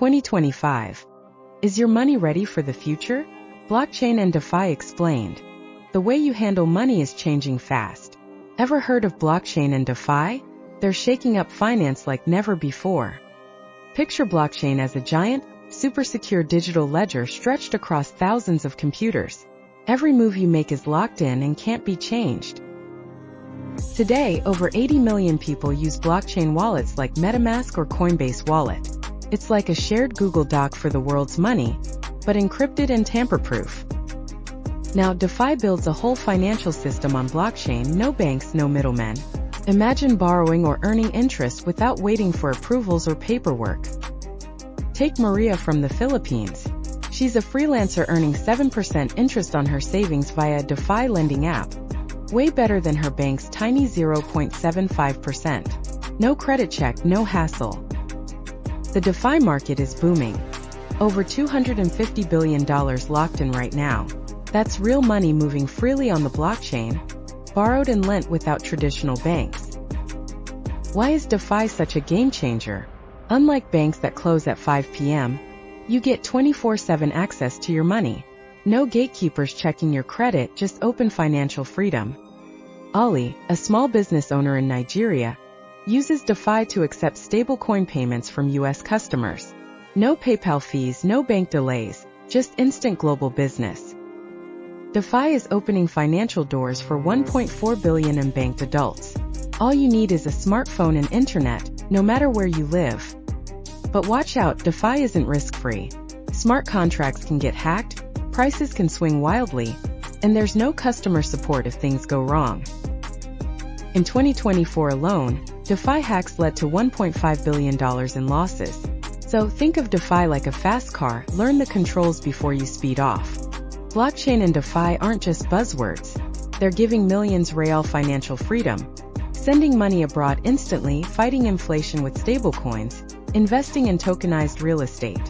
2025. Is your money ready for the future? Blockchain and DeFi explained. The way you handle money is changing fast. Ever heard of blockchain and DeFi? They're shaking up finance like never before. Picture blockchain as a giant, super secure digital ledger stretched across thousands of computers. Every move you make is locked in and can't be changed. Today, over 80 million people use blockchain wallets like MetaMask or Coinbase Wallet. It's like a shared Google Doc for the world's money, but encrypted and tamper-proof. Now, DeFi builds a whole financial system on blockchain, no banks, no middlemen. Imagine borrowing or earning interest without waiting for approvals or paperwork. Take Maria from the Philippines. She's a freelancer earning 7% interest on her savings via a DeFi lending app. Way better than her bank's tiny 0.75%. No credit check, no hassle. The DeFi market is booming. Over $250 billion locked in right now. That's real money moving freely on the blockchain, borrowed and lent without traditional banks. Why is DeFi such a game changer? Unlike banks that close at 5 p.m., you get 24/7 access to your money. No gatekeepers checking your credit, just open financial freedom. Ali, a small business owner in Nigeria, uses DeFi to accept stablecoin payments from U.S. customers. No PayPal fees, no bank delays, just instant global business. DeFi is opening financial doors for 1.4 billion unbanked adults. All you need is a smartphone and internet, no matter where you live. But watch out, DeFi isn't risk-free. Smart contracts can get hacked, prices can swing wildly, and there's no customer support if things go wrong. In 2024 alone, DeFi hacks led to $1.5 billion in losses. So think of DeFi like a fast car, learn the controls before you speed off. Blockchain and DeFi aren't just buzzwords. They're giving millions real financial freedom. Sending money abroad instantly, fighting inflation with stablecoins, investing in tokenized real estate.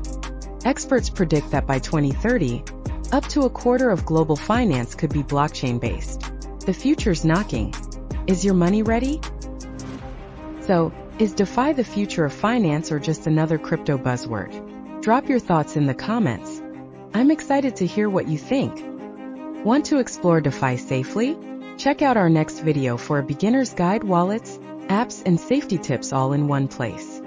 Experts predict that by 2030, up to a quarter of global finance could be blockchain-based. The future's knocking. Is your money ready? So, is DeFi the future of finance or just another crypto buzzword? Drop your thoughts in the comments. I'm excited to hear what you think. Want to explore DeFi safely? Check out our next video for a beginner's guide, wallets, apps, and safety tips all in one place.